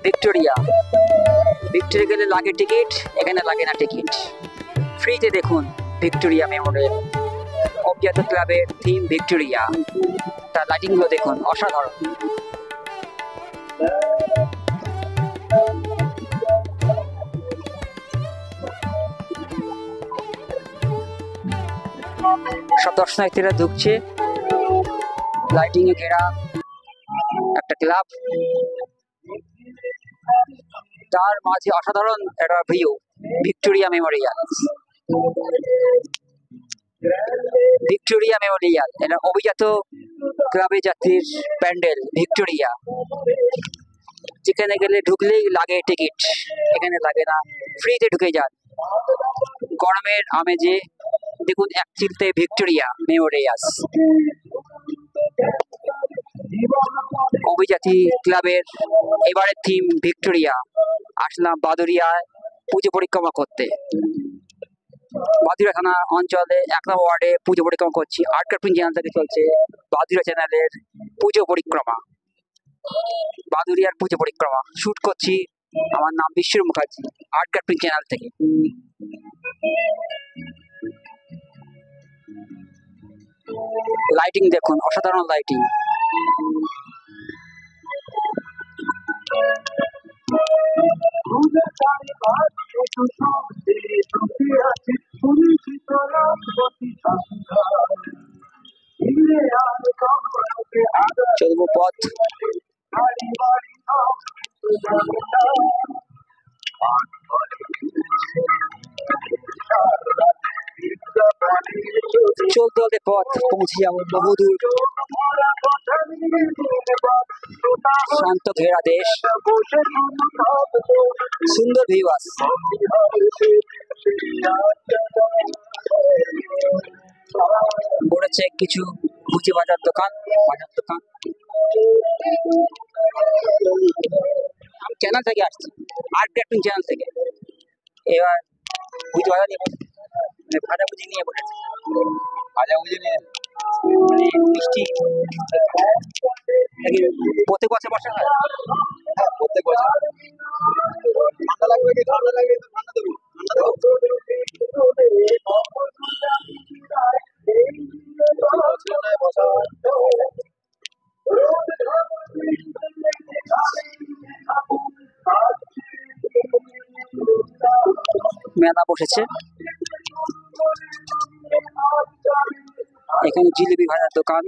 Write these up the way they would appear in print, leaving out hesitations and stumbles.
Victoria. Victoria গেলে লাগে ticket, এখানে লাগে না টিকিট, ফ্রিতে দেখুন ভিক্টোরিয়া মেমোরিয়াল। অভিজাত ক্লাবের থিম ভিক্টোরিয়া, তার লাইটিংগুলো দেখুন অসাধারণ। সব দর্শনার্থীরা ঢুকছে, লাইটিং এ ঘেরা একটা ক্লাব, তার মাঝে অসাধারণ একটা view Victoria Memorial. Victoria Memorial এটা অভিজাত ক্লাবে যাত্রীর প্যান্ডেল ভিক্টোরিয়া, যেখানে গেলে ঢুকলেই লাগে টিকিট, এখানে লাগে না, ফ্রিতে ঢুকে যান। গরমের আমেজে দেখুন এক চিলতে ভিক্টোরিয়া মেমোরিয়াল। অভিজাতি ক্লাবের এবারের থিম ভিক্টোরিয়া। আসলাম বাদুরিয়ায় পুজো পরিক্রমা করতে। বাদুরিয়া থানা অঞ্চলে 1 নম্বর ওয়ার্ডে পুজো পরিক্রমা করছি। আর্ট কার্পিং চ্যানেল থেকে চলছে বাদুরিয়া চ্যানেলের পুজো পরিক্রমা। বাদুরিয়ার পুজো পরিক্রমা শুট করছি, আমার নাম বিশ্বর মুখার্জি, আর্ট কার্পিং চ্যানেল থেকে। লাইটিং দেখুন অসাধারণ লাইটিং। চলবো পথ, চলতে চলতে পথ পৌঁছে যাবো বহুদূর। শান্ত ঘেরা দেশ, সুন্দর ভিউ আছে। পড়েছে কিছু ভুজি বাজার দোকান, বাজার দোকান। আমি চ্যানেল থেকে আসছি, আর্ট কার্পিং চ্যানেল থেকে। এবার ভুজি বাজার নিয়ে ভাজাভুজি নিয়ে বসেছি। ভাজাভুজি নিয়ে মানে মিষ্টি প্রত্যেক বছর বসা হয়। হ্যাঁ, প্রত্যেক বছর। ঠান্ডা লাগবে কি? ঠান্ডা লাগবে তো ঠান্ডা দেবো, ঠান্ডা দেবো। মেলা বসেছে, এখানে জিলিপি ভাজার দোকান।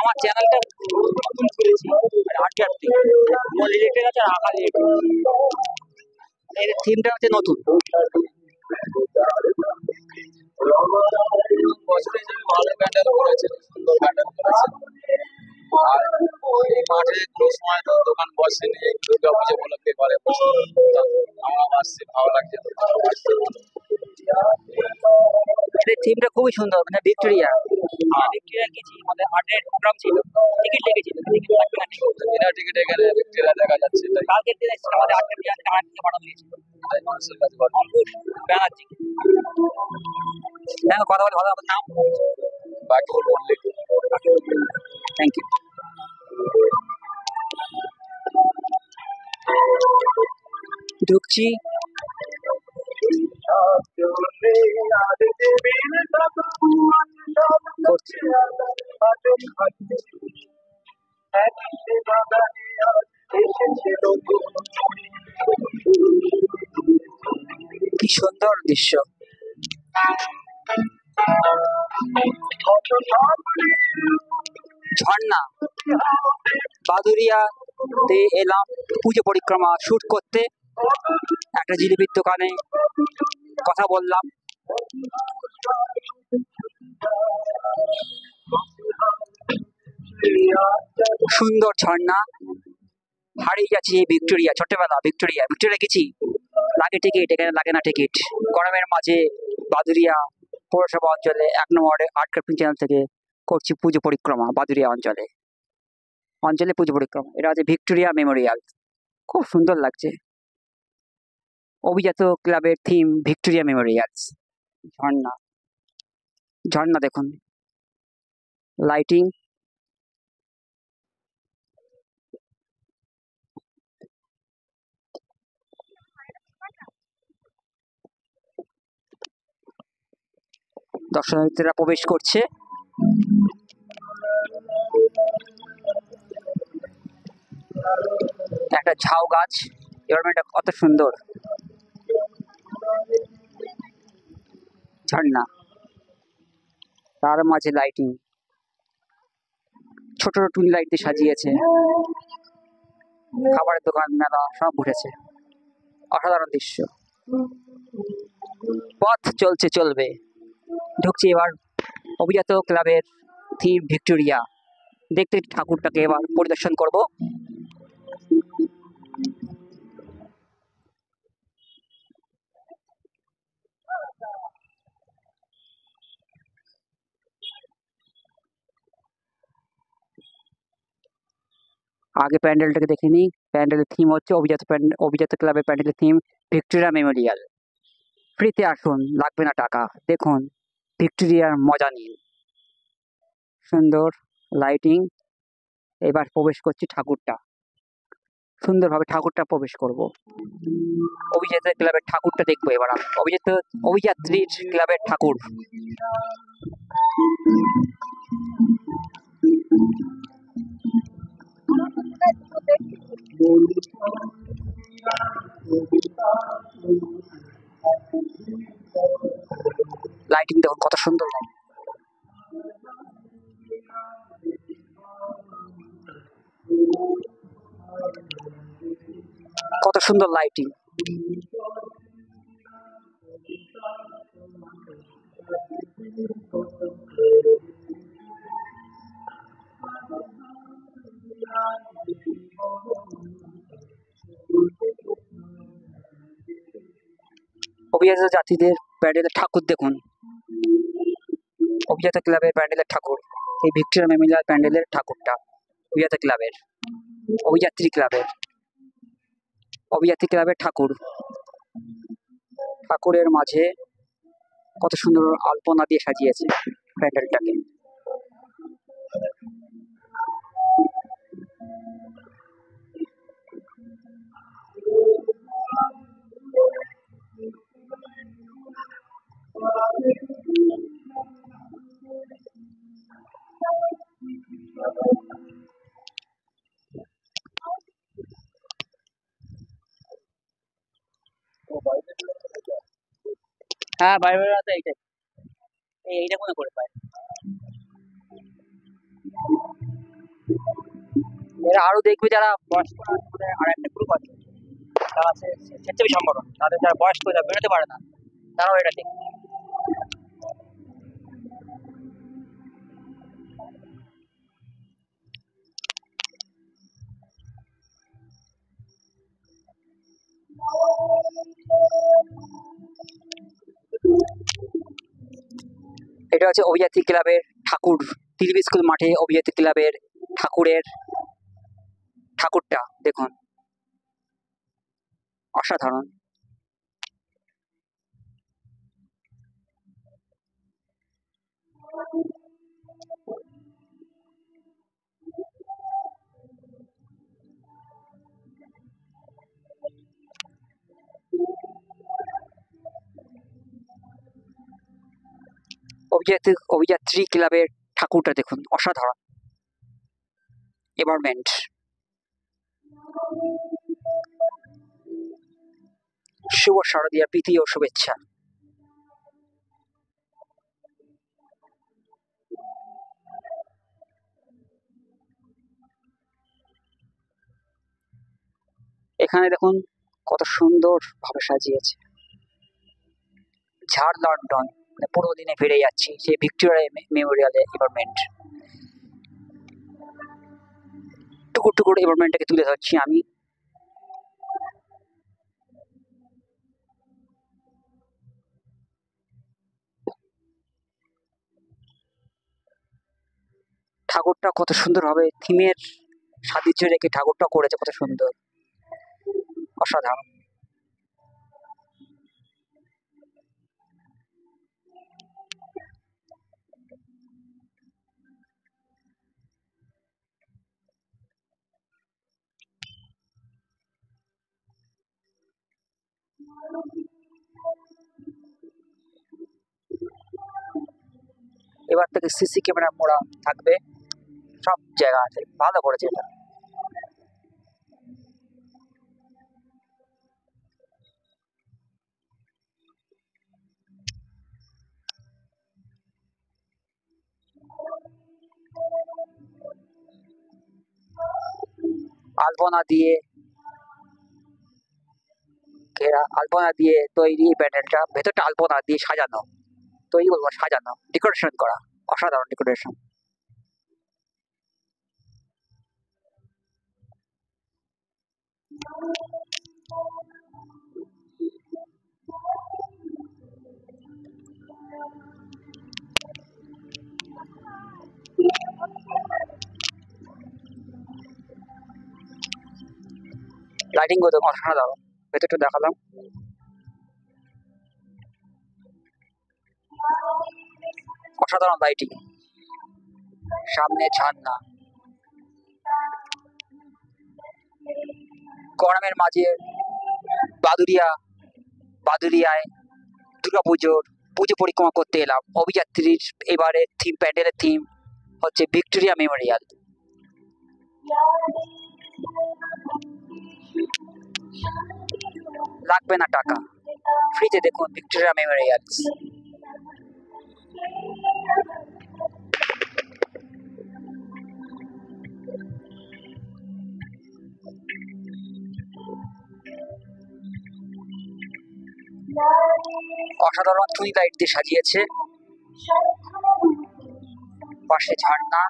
আমার চ্যানেলটা নতুন করেছি, আর্ট কার্পিং রিলেটেড আছে, আর আঁকা রিলেটেড। এর থিমটা হচ্ছে নতুন। বছর হিসেবে ভালো প্যান্ডেল করেছে, সুন্দর প্যান্ডেল করেছে। আর এই মাঠে কোনো সময় তো দোকান বসেনি, দুর্গা পুজো উপলক্ষে করে আমার আসছে, ভালো লাগছে। এদের থিমটা খুবই সুন্দর, মানে ভিক্টোরিয়া। ভিক্টোরিয়া গেছি, আমাদের হাটের প্রোগ্রাম ছিল, টিকিট লেগেছিল, টিকিট লাগবে না, বিনা টিকিটে গেলে ভিক্টোরিয়া দেখা যাচ্ছে। কালকের দিনে আমাদের আটটা থেকে পাঠানো হয়েছিল মানুষের কাছে। ব্যানার্জি কথা বলে ভালো। আপনার নাম? বাকিবুল মল্লিক। Thank you. ঢুকছি, কি সুন্দর দৃশ্য। ঝর্ণা বাদুরিয়াতে এলাম পুজো পরিক্রমা শুট করতে, একটা জিলিপির দোকানে কথা বললাম। সুন্দর ঝর্ণা, হারিয়ে যাচ্ছি এই ভিক্টোরিয়া, ছোটবেলা ভিক্টোরিয়া গেছি, লাগে টিকিট, এখানে লাগে না টিকিট। গরমের মাঝে বাদুরিয়া পৌরসভা অঞ্চলে 1 নম্বর আর্ট ক্রাফটিং চ্যানেল থেকে করছি পুজো পরিক্রমা বাদুরিয়া অঞ্চলে পুজো পরিক্রমা। এটা হচ্ছে ভিক্টোরিয়া মেমোরিয়াল, খুব সুন্দর লাগছে। অভিজাত ক্লাবের থিম ভিক্টোরিয়া মেমোরিয়ালস। ঝর্ণা, ঝর্ণা দেখুন, লাইটিং, দর্শনার্থীরা প্রবেশ করছে। একটা ঝাউ গাছ, এনভায়রনমেন্টটা কত সুন্দর। ঝর্ণা, তার মাঝে লাইটিং, ছোট ছোট টুনি লাইট দিয়ে সাজিয়েছে। খাবারের দোকান, মেলা সব উঠেছে, অসাধারণ দৃশ্য। পথ চলবে, ঢুকছি এবার অভিজাত ক্লাবের থিম ভিক্টোরিয়া। দেখতে ঠাকুরটাকে এবার পরিদর্শন করব। আগে প্যান্ডেলটাকে দেখে নিই। প্যান্ডেলের থিম হচ্ছে অভিজাত ক্লাবের প্যান্ডেলের থিম ভিক্টোরিয়া মেমোরিয়াল। ফ্রিতে আসুন, লাগবে না টাকা। দেখুন, ভিক্টোরিয়ার মজা নিন। সুন্দর লাইটিং। এবার প্রবেশ করছি ঠাকুরটা, সুন্দরভাবে ঠাকুরটা প্রবেশ করব। অভিজাত ক্লাবের ঠাকুরটা দেখবো এবার আমি, অভিযাত্রী ক্লাবের ঠাকুর। লাইটিং দেখুন কত সুন্দর লাইটিং। কত সুন্দর লাইটিং। অভিজাত জাতিদের প্যান্ডেলের ঠাকুর দেখুন, অভিজাত ক্লাবের প্যান্ডেলের ঠাকুর, এই ভিক্টোরিয়া মেমোরিয়াল প্যান্ডেলের ঠাকুরটা অভিজাত ক্লাবের, অভিযাত্রী ক্লাবের ঠাকুর। ঠাকুরের মাঝে কত সুন্দর আলপনা দিয়ে সাজিয়েছে প্যান্ডেলটাকে। হ্যাঁ, বাইরে তো এইটাই, এইটা মনে করে পায়। এরা আরো দেখবে যারা বয়স্ক, আর একটা গ্রুপ আছে তারা আছে স্বেচ্ছাসেবী সংগঠন, তাদের যারা বয়স্ক যারা বেরোতে পারে না, তারাও এটা দেখবে। এটা হচ্ছে অভিজাতি ক্লাবের ঠাকুর, টিলিবি স্কুল মাঠে অভিজাতি ক্লাবের ঠাকুরটা দেখুন, অসাধারণ। অভিযাত্রী ক্লাবের ঠাকুরটা দেখুন, অসাধারণ। এভারমেন্ট, শুভ শারদীয়া প্রীতি ও শুভেচ্ছা। এখানে দেখুন কত সুন্দর ভাবে সাজিয়েছে। ঝাড় লন্ডন, মানে পুরো দিনে ফিরে যাচ্ছি সেই ভিক্টোরিয়া মেমোরিয়াল এপার্টমেন্ট। টুকুর টুকুর এপার্টমেন্টটাকে তুলে ধরছি আমি। ঠাকুরটা কত সুন্দর ভাবে থিমের সাদৃশ্য রেখে ঠাকুরটা করেছে, কত সুন্দর, অসাধারণ। এবার থেকে সিসি ক্যামেরা মোড়া থাকবে সব জায়গা আছে, ভালো করেছে এটা। আলপনা দিয়ে ঘেরা, আলপনা দিয়ে তৈরি প্যান্ডেলটা, ভেতরটা আলপনা দিয়ে সাজানো, তৈরি বলবো সাজানো, ডেকোরেশন করা, অসাধারণ ডেকোরেশন। লাইটিং করতে অসাধারণ, ভেতরটা দেখালাম। অসাধারণ লাইটিং, সামনে ঝর্ণা, গরমের মাঝে বাদুরিয়ায় দুর্গাপুজোর পুজো পরিক্রমা করতে এলাম। অভিযাত্রীর এবারে থিম, প্যান্ডেলের থিম হচ্ছে ভিক্টোরিয়া মেমোরিয়াল। লাগবে না টাকা, ফ্রিতে দেখুন ভিক্টোরিয়া মেমোরিয়াল। অসাধারণ চুনি লাইট দিয়ে সাজিয়েছে, পাশে ঝর্ণা,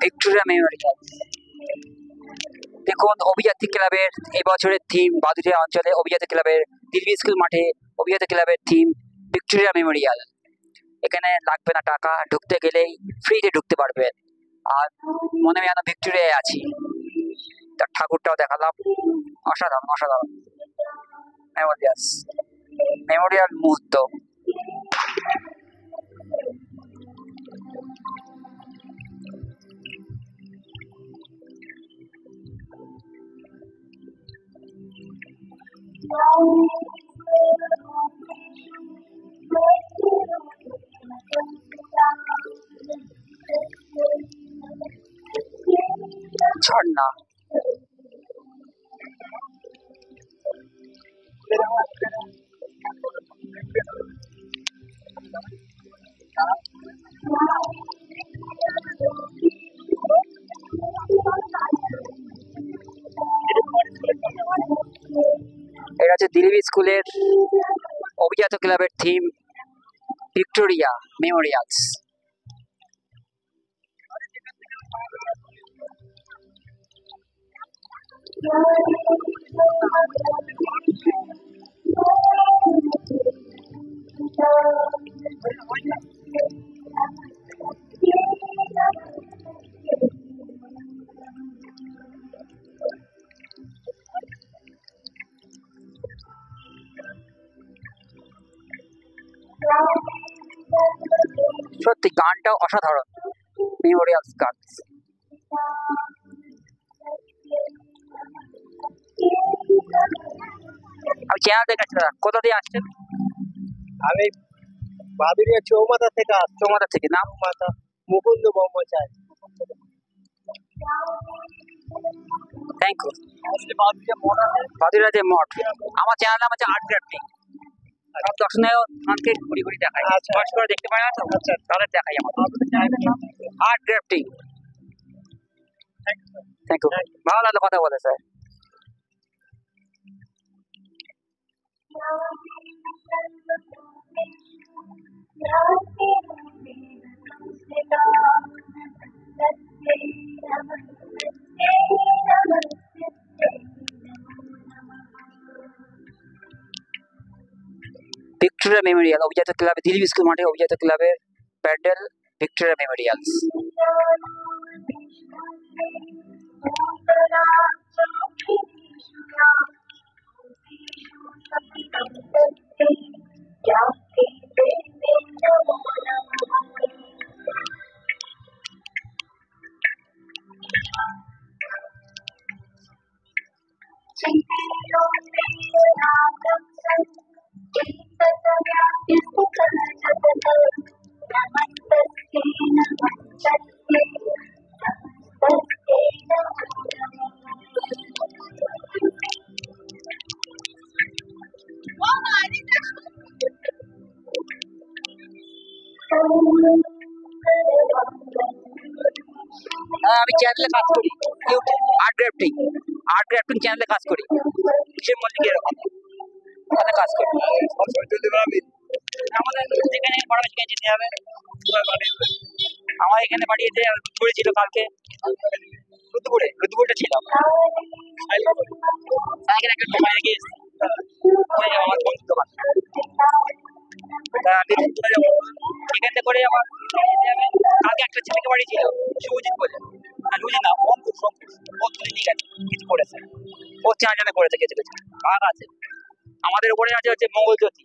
ভিক্টোরিয়া মেমোরিয়াল। দেখুন অভিযাত্রী ক্লাবের এবছরের থিম, বাদুরিয়া অঞ্চলে অভিযাত্রী ক্লাবের দিল্লি স্কুল মাঠে অভিযাত্রী ক্লাবের থিম ভিক্টোরিয়া মেমোরিয়াল। এখানে লাগবে না টাকা, ঢুকতে গেলেই ফ্রিতে ঢুকতে পারবেন। আর মনে হয় যেন ভিক্টোরিয়ায় আছি। তার ঠাকুরটাও দেখালাম, অসাধারণ অসাধারণ মেমোরিয়াল মুহূর্ত। ঝর্ণা, এটা হচ্ছে দিল্লি স্কুলের অভিজাত ক্লাবের থিম ভিক্টোরিয়া মেমোরিয়ালস। সত্যি গানটাও অসাধারণ, মেমোরিয়ালস গান। আমি চ্যানেল দেখাচ্ছিলাম, কোথা দিয়ে আসছেন? আমি বাদুরিয়া চৌমাথা থেকে আসছি। চৌমাথা থেকে, নাম? মাথা মুকুন্দ ব্রহ্মচারী। Thank you. বাদুড়িয়া মঠ আছে। বাদুড়িয়া যে মঠ, আমার চ্যানেল নাম আছে আর্ট গ্রাফটিং। সব দর্শনীয় স্থানকে ঘুরি ঘুরি দেখাই, আচ্ছা। খরচ করে দেখতে পারে না তো, আচ্ছা। তাদের দেখাই আমার আপনাদের চ্যানেলের নাম? Art grafting. Thank you, sir. Thank you, ভালো লাগলো কথা বলে স্যার। ভিক্টোরিয়া মেমোরিয়াল, অভিজাত ক্লাব, দিলীপ স্কুল মাঠে অভিজাত ক্লাবের প্যান্ডেল, ভিক্টোরিয়া মেমোরিয়ালস। আমি চ্যানেলে কাজ করি, আর্ট গ্রাফটিং। আর্ট গ্রাফটিং চ্যানেলে কাজ করি, কিসের মল্লিক এরকম ওখানে কাজ করি। আমাদের যেখানে পড়াবে সেখানে যেতে হবে। আমার এখানে পাঠিয়েছে, রুদ্রপুরে ছিল কালকে, রুদ্রপুরটা ছিল সাইকেল একটা দোকানে গিয়ে আমার বন্ধুর দোকান, এখান থেকে করে আমার কালকে একটা ছেলেকে পাঠিয়েছিল শুভজিৎ বলে, শুভজিৎ না অঙ্কুশ, ও তুলে নিয়ে গেছে, কিছু করেছে, ও চ্যানেলে করেছে কিছু কিছু ভাগ আছে। আমাদের উপরে আছে হচ্ছে মঙ্গলজ্যোতি,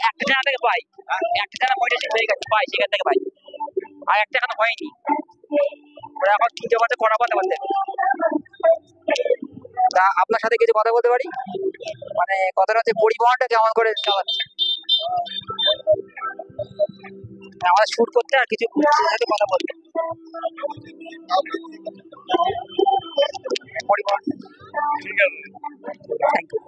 একটা চ্যানেল থেকে পাই, একটা চ্যানেল মনিটাইজেশন হয়ে গেছে, পাই সেখান থেকে পাই, আর একটা এখনো হয়নি, ওরা এখন কিনতে পারছে করাবো আমাদের। তা আপনার সাথে কিছু কথা বলতে পারি, মানে কথাটা হচ্ছে পরিবহনটা কেমন করে চালাচ্ছে, আমাদের শুট করতে আর কিছু সাথে কথা বলতে পরিবহন। Thank you.